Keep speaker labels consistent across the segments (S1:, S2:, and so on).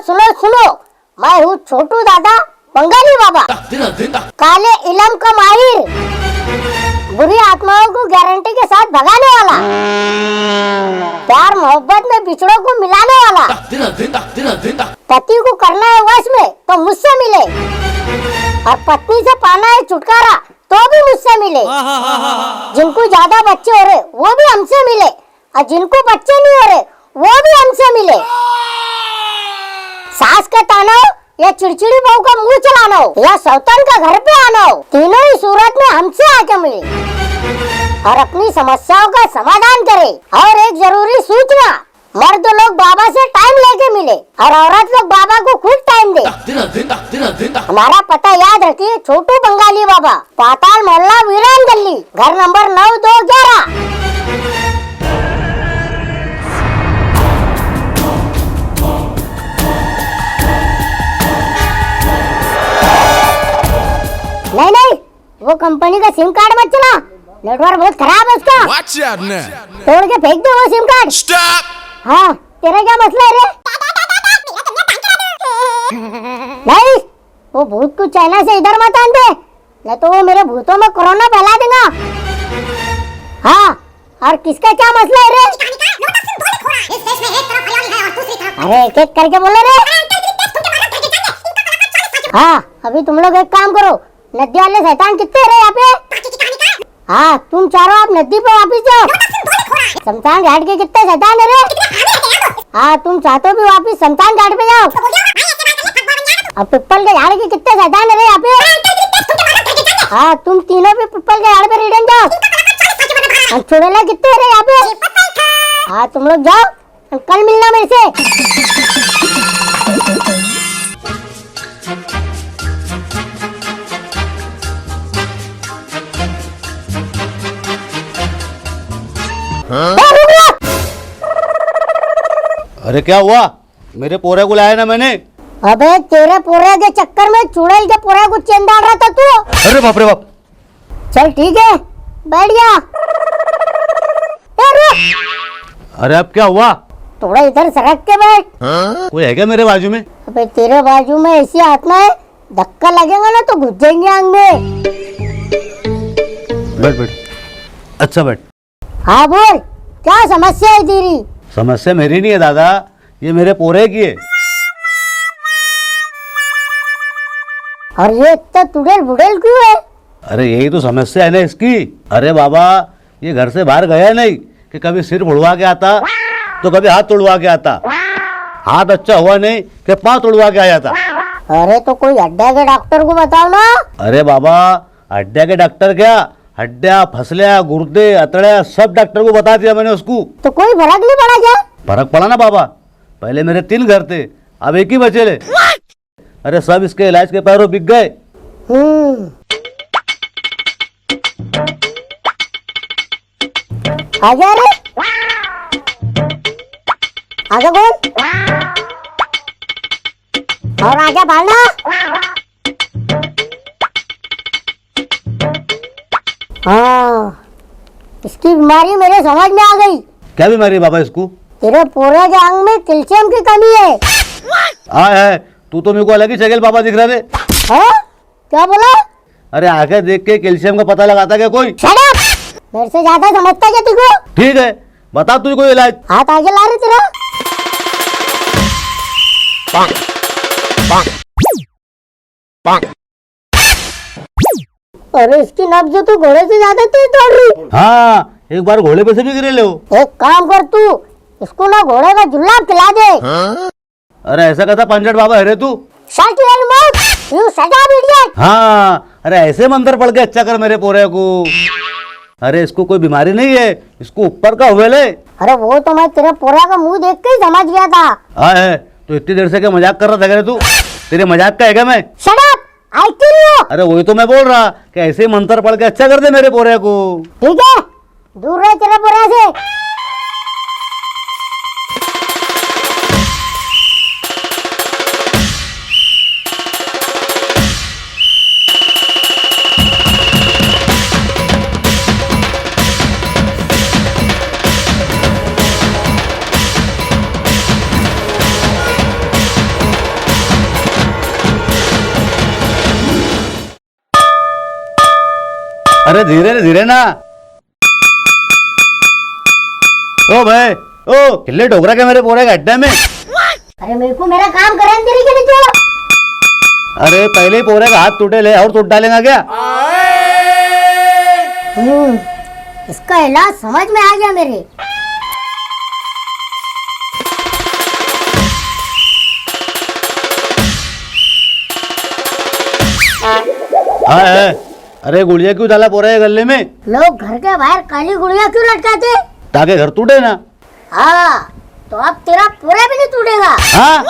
S1: सुनो सुनो, मैं हूँ छोटू दादा बंगाली बाबा, काले इलम का माहिर, बुरी आत्माओं को गारंटी के साथ भगाने वाला, प्यार मोहब्बत में बिछड़ों को मिलाने वाला, पति को करना है वश में तो मुझसे मिले, और पत्नी से पाना है छुटकारा तो भी मुझसे मिले। जिनको ज्यादा बच्चे हो रहे वो भी हमसे मिले, और जिनको बच्चे नहीं हो रहे वो भी हमसे मिले। सास का ताना हो या चिड़चिड़ी बहू का मुंह चलाना हो या सौतन का घर पे आना हो, तीनों ही सूरत में हमसे आके मिले और अपनी समस्याओं का समाधान करे। और एक जरूरी सूचना, मर्द लोग बाबा से टाइम लेके मिले और औरत लोग बाबा को खुद टाइम दे। हमारा पता याद रखिए, छोटू बंगाली बाबा, पाताल मोहल्ला वीरान गली, घर नंबर 9211। नहीं नहीं, वो कंपनी का सिम कार्ड मत चला, नेटवर्क बहुत खराब है उसका। तोड़ के फेंक दो वो सिम कार्ड। हाँ, तेरा क्या मसला है रे? नहीं, वो भूत को चाइना से इधर मत आन दे, नहीं तो वो मेरे भूतों में कोरोना फैला देगा। हाँ, और किसका क्या मसला है रे? अरे एक एक करके बोलो रे। हाँ, अभी तुम लोग एक काम करो, नदी वाले शैतान कितने रहे यहाँ पे? हाँ, तुम चारों आप नदी पे वापिस जाओ। शमशान घाट के कितने शैतान है रे? हाँ, तुम चाहते भी वापिस शमशान घाट पे जाओ। अब पिप्पल के झाड़ के कितने शैतान है रे यहाँ पे? हाँ, तुम तीनों भी पिप्पल के झाड़ पे रिटर्न जाओ। और चुड़ैला कितने है रे यहाँ पे? हाँ, तुम लोग जाओ, कल मिलना मेरे से।
S2: अरे क्या हुआ? मेरे पोरे को लाया ना मैंने।
S1: अबे तेरे पोरे के चक्कर में चुड़ैल के पोरे को चैन डाल रहा था तू।
S2: अरे बाप रे बाप।
S1: चल ठीक है, बैठ जा।
S2: अरे अब क्या हुआ?
S1: थोड़ा इधर सरक के बैठ।
S2: कोई है क्या मेरे बाजू में?
S1: अबे तेरे बाजू में ऐसी आत्मा है, धक्का लगेगा ना तो घुस जाएंगे आंग में।
S2: बैठ बैठ। अच्छा बैठ।
S1: हाँ बोल, क्या समस्या है तेरी?
S2: समस्या मेरी नहीं है दादा, ये मेरे पोरे की है।
S1: और ये इतना तुड़ेल बुड़ेल क्यों है?
S2: अरे यही तो समस्या है ना इसकी। अरे बाबा, ये घर से बाहर गया नहीं कि कभी सिर उड़वा के आता तो कभी हाथ तोड़वा के आता। हाथ अच्छा हुआ नहीं कि पाँव तोड़वा के आ जाता।
S1: अरे तो कोई हड्डा के डॉक्टर को बताओ ना।
S2: अरे बाबा, हड्डा के डॉक्टर क्या, हड्डियाँ, फसलियाँ, गुर्दे, अतड़ियाँ सब डॉक्टर को बता दिया मैंने उसको। तो
S1: कोई फर्क नहीं पड़ा क्या?
S2: फर्क पड़ा ना बाबा, पहले मेरे 3 घर थे, अब एक ही बचे ले। अरे सब इसके इलाज के पैरों बिक गए।
S1: आजा रे, आजा बोल, और आजा भालना। हाँ, इसकी बीमारी मेरे समझ में आ गई।
S2: क्या बीमारी है बाबा इसको?
S1: तेरे पूरे के अंग में कैल्शियम की कमी है।
S2: है, तू तो मेरे को अलग ही चगेल बाबा दिख रहा है।
S1: हाँ? क्या बोला?
S2: अरे आगे देख के कैल्शियम का पता लगाता क्या कोई?
S1: Shut up! मेरे से ज्यादा समझता क्या तुझको?
S2: ठीक है, बता तुझे कोई इलाज।
S1: हाथ आगे ला रहे तेरा।
S2: पांग, पांग, पांग।
S1: अरे इसकी नब्ज तो घोड़े से ज्यादा तेज दौड़ रही।
S2: हाँ, एक बार घोड़े पे से भी गिरे ले हो।
S1: एक काम कर तू, इसको ना घोड़े का जुल्लाब खिला दे।
S2: अरे ऐसा कहता पंजट बाबा है रे तू।
S1: Shut your mouth, you shut up idiot।
S2: हाँ, अरे ऐसे मंत्र पढ़ के अच्छा कर मेरे पोरे को। अरे इसको कोई बीमारी नहीं है, इसको ऊपर का हुए ले।
S1: अरे वो तो मैं तेरे पोरा का मुंह देख के ही समझ गया था।
S2: हाँ है, तो इतनी देर से क्या मजाक कर रहा था तू? तेरे मजाक का है क्या मैं?
S1: Shut up, I kill you।
S2: अरे वही तो मैं बोल रहा कि ऐसे मंत्र पढ़ के अच्छा कर दे मेरे पोरे को।
S1: ठीक है, दूर रहे तेरे पोरा से।
S2: अरे धीरे धीरे ना। ओ भाई, ओ किल्ले ठोकरा के मेरे पूरे गड्ढे में।
S1: अरे मेरे को मेरा काम करने दे रही कि नहीं तू?
S2: अरे पहले ही पोरे का हाथ टूटे ले और टूट डालेगा क्या?
S1: इसका इलाज समझ में आ गया मेरे।
S2: हाँ है। अरे गुड़िया क्यों डाला पोरे के गले में?
S1: लोग घर के बाहर काली गुड़िया क्यों लटकाते?
S2: ताकि घर टूटे ना।
S1: हाँ, तो अब तेरा पूरा भी नहीं टूटेगा।
S2: हाँ?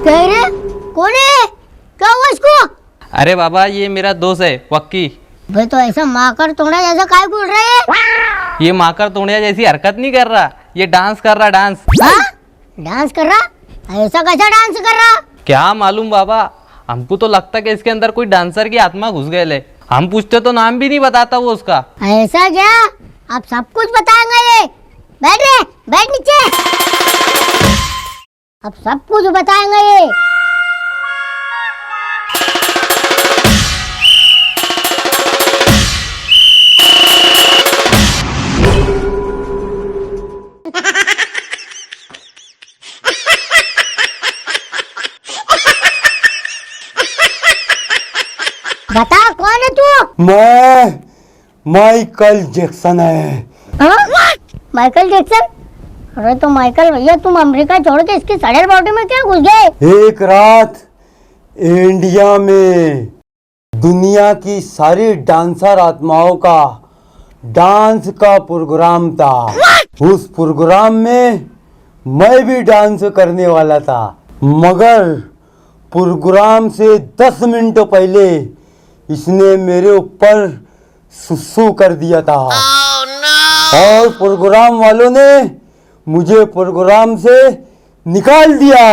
S1: कह रहे कौन है? क्या हुआ इसको?
S3: अरे बाबा ये मेरा दोस्त है वक्की।
S1: भाई तो ऐसा माकर तोड़ा जैसा काय बोल रहे हैं?
S3: ये माकर तोड़िया जैसी हरकत नहीं कर रहा, ये डांस कर रहा डांस।
S1: हाँ? डांस कर रहा? ऐसा कैसा डांस कर रहा?
S3: क्या मालूम बाबा, हमको तो लगता कि इसके अंदर कोई डांसर की आत्मा घुस गए ले। हम पूछते तो नाम भी नहीं बताता वो उसका।
S1: ऐसा क्या? आप सब कुछ बताएंगे ये? बैठ रे, बैठ नीचे। अब सब कुछ बताएंगे ये। बता कौन है तू?
S4: मैं माइकल जैक्सन है।
S1: हाँ? Michael Jackson? अरे तो माइकल भैया तुम अमेरिका छोड़ के इसकी सड़ल बॉडी में क्या घुस गए?
S4: एक रात इंडिया में दुनिया की सारी डांसर आत्माओं का डांस का प्रोग्राम था। उस प्रोग्राम में मैं भी डांस करने वाला था, मगर प्रोग्राम से 10 मिनट पहले इसने मेरे ऊपर सुसु कर दिया था। और प्रोग्राम वालों ने मुझे प्रोग्राम से निकाल दिया।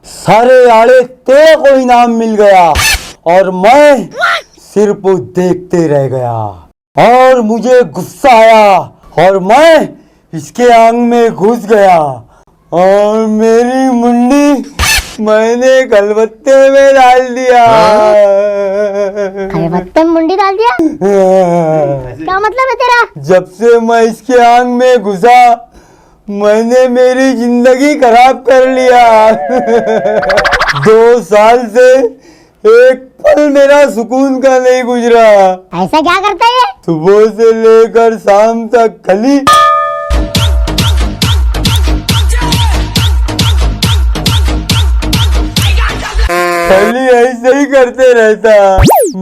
S4: सारे आड़े तेरे को इनाम मिल गया और मैं सिर्फ देखते रह गया। और मुझे गुस्सा आया और मैं इसके आंग में घुस गया और मेरी मुंडी मैंने कलबत्ते में डाल दिया।
S1: कलबत्ते में मुंडी डाल दिया? क्या मतलब है तेरा?
S4: जब से मैं इसके आंग में घुसा मैंने मेरी जिंदगी खराब कर लिया। 2 साल से एक पल मेरा सुकून का नहीं गुजरा।
S1: ऐसा क्या करता है?
S4: सुबह से लेकर शाम तक खाली ऐसे ही करते रहता।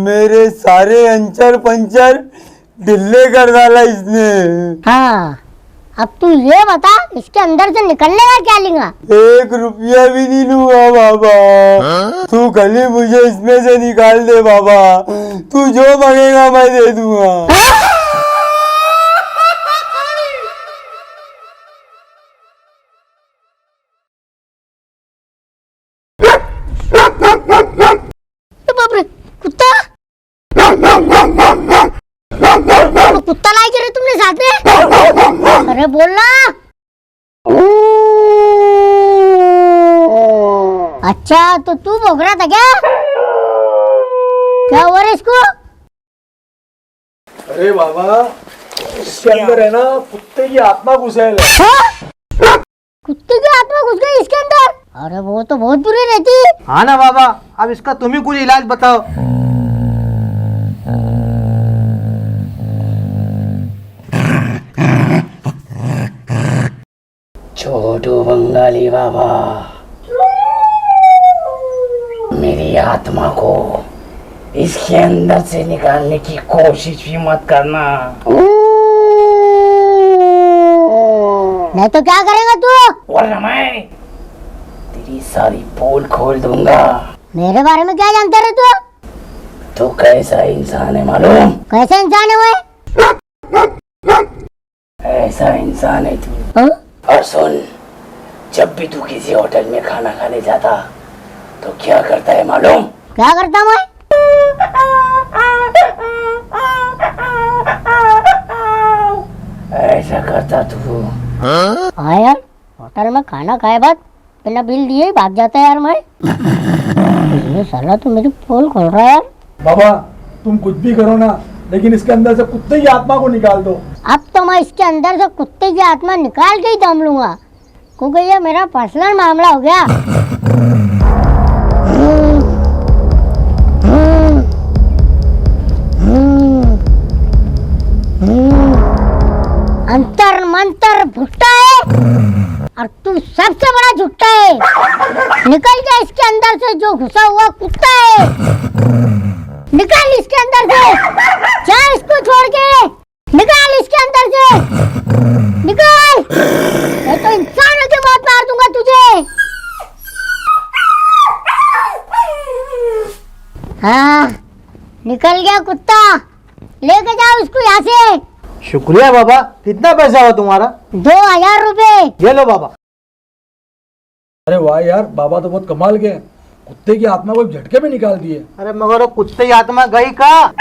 S4: मेरे सारे अंचर पंचर ढिल्ले कर डाला इसने।
S1: हाँ, अब तू ये बता इसके अंदर से निकलने का क्या लेगा?
S4: 1 रुपया भी नहीं लूंगा बाबा। तू खाली मुझे इसमें से निकाल दे बाबा। तू जो मांगेगा मैं दे दूंगा।
S1: बाप रे, कुत्ता? तो कुत्ता लाई के रहे तुमने साथ में? अरे बोलना। अच्छा तो तू भोग रहा था क्या? क्या हुआ रे इसको?
S4: अरे बाबा इसके अंदर है ना कुत्ते की आत्मा घुसेल है।
S1: हाँ? कुत्ते की आत्मा घुस गई इसके अंदर? अरे वो तो बहुत बुरी रहती।
S5: हाँ ना बाबा, अब इसका तुम ही कुछ इलाज बताओ।
S6: छोटू बंगाली बाबा, मेरी आत्मा को इसके अंदर से निकालने की कोशिश भी मत करना।
S1: नहीं तो क्या करेगा तू?
S6: वरना मैं तेरी सारी पोल खोल दूंगा।
S1: मेरे बारे में क्या जानते रहे तू?
S6: तू कैसा इंसान है मालूम?
S1: कैसे इंसान है वो?
S6: ऐसा इंसान है तू।
S1: हाँ?
S6: और सुन, जब भी तू किसी होटल में खाना खाने जाता तो क्या करता है मालूम?
S1: क्या करता मैं?
S6: ऐसा करता तू।
S1: हाँ यार, होटल में खाना खाए बाद बिना बिल दिए ही भाग जाता है यार मैं। ये साला तो मेरी पोल खोल रहा है यार।
S7: बाबा तुम कुछ भी करो ना, लेकिन इसके अंदर से कुत्ते की आत्मा को निकाल दो।
S1: अब तो मैं इसके अंदर से कुत्ते की आत्मा निकाल के ही दम लूंगा, क्योंकि ये मेरा पर्सनल मामला हो गया। अंतर मंतर भुट्टा है और तू सबसे बड़ा झुट्टा है। निकल जा इसके अंदर से, जो घुसा हुआ कुत्ता है। निकाल इसके अंदर से, जा इसको छोड़ के निकाल इसके अंदर से, निकाल। मैं तो इंसानों के मौत मार दूंगा तुझे। हाँ, निकल गया कुत्ता, लेके जाओ उसको यहाँ से।
S5: शुक्रिया बाबा। कितना पैसा हुआ तुम्हारा?
S1: 2000 रुपए।
S5: ये लो बाबा।
S7: अरे वाह यार, बाबा तो बहुत कमाल के हैं। कुत्ते की आत्मा को एक झटके में निकाल दिए।
S5: अरे मगर वो कुत्ते की आत्मा गई कहाँ?